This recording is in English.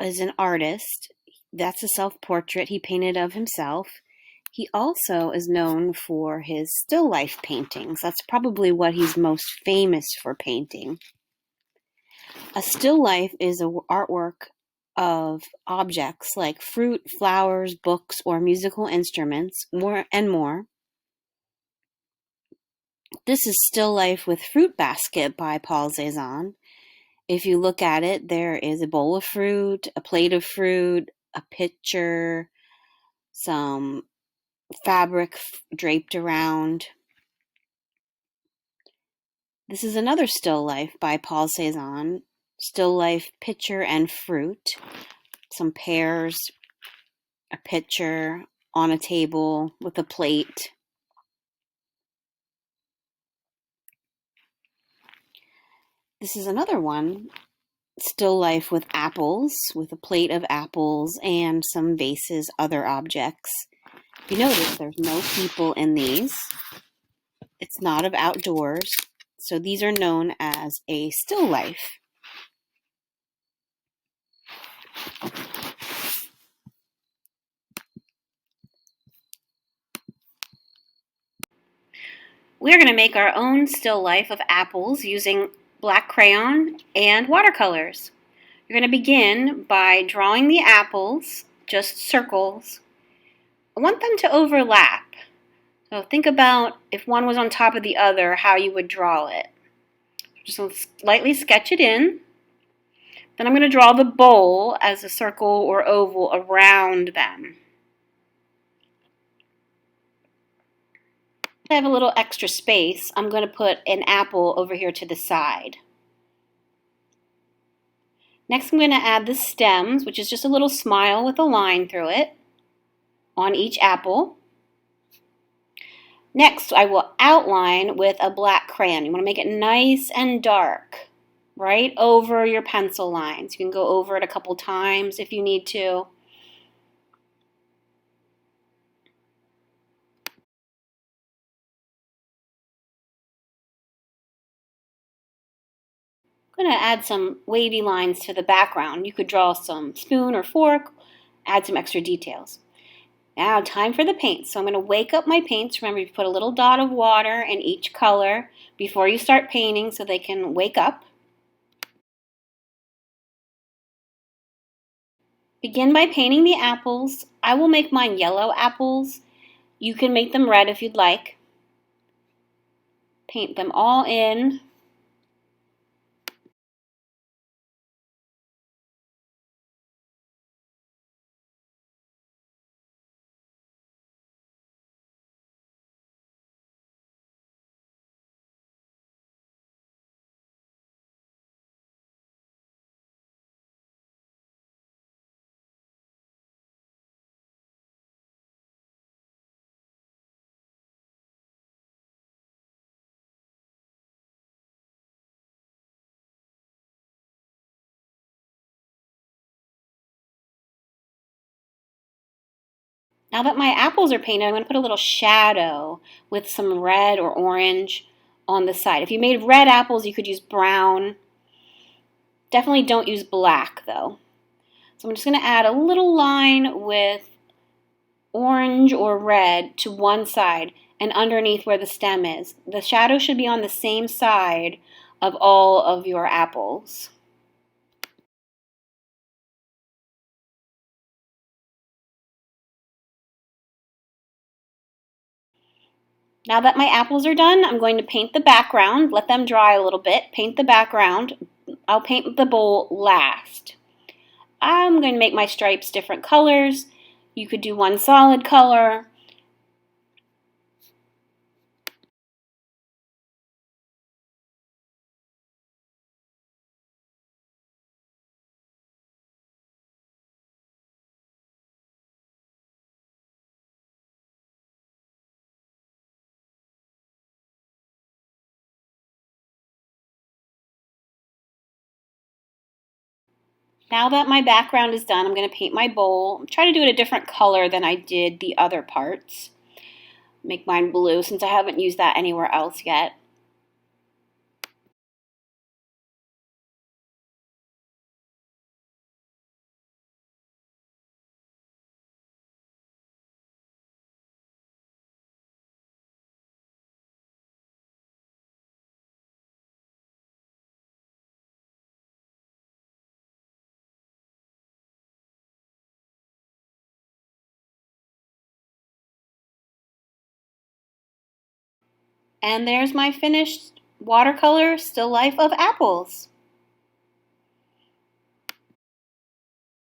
is an artist. That's a self-portrait he painted of himself. He also is known for his still life paintings. That's probably what he's most famous for painting. A still life is an artwork of objects like fruit, flowers, books, or musical instruments, more. This is Still Life with Fruit Basket by Paul Cézanne. If you look at it, there is a bowl of fruit, a plate of fruit, a pitcher, some fabric draped around. This is another still life by Paul Cézanne. Still life, pitcher, and fruit. Some pears, a pitcher on a table with a plate. This is another one. Still life with apples, with a plate of apples and some vases, other objects. You notice there's no people in these. It's not of outdoors. So these are known as a still life. We're going to make our own still life of apples using black crayon and watercolors. You're going to begin by drawing the apples, just circles. I want them to overlap. So think about if one was on top of the other, how you would draw it. Just lightly sketch it in. Then I'm going to draw the bowl as a circle or oval around them. I have a little extra space. I'm going to put an apple over here to the side. Next, I'm going to add the stems, which is just a little smile with a line through it on each apple. Next, I will outline with a black crayon. You want to make it nice and dark, right over your pencil lines. You can go over it a couple times if you need to. I'm going to add some wavy lines to the background. You could draw some spoon or fork, add some extra details. Now, time for the paints. So I'm going to wake up my paints. Remember, you put a little dot of water in each color before you start painting so they can wake up. Begin by painting the apples. I will make mine yellow apples. You can make them red if you'd like. Paint them all in. Now that my apples are painted, I'm going to put a little shadow with some red or orange on the side. If you made red apples, you could use brown. Definitely don't use black, though. So I'm just going to add a little line with orange or red to one side and underneath where the stem is. The shadow should be on the same side of all of your apples. Now that my apples are done, I'm going to paint the background. Let them dry a little bit. Paint the background. I'll paint the bowl last. I'm going to make my stripes different colors. You could do one solid color. Now that my background is done, I'm going to paint my bowl. Try to do it a different color than I did the other parts. Make mine blue since I haven't used that anywhere else yet. And there's my finished watercolor still life of apples.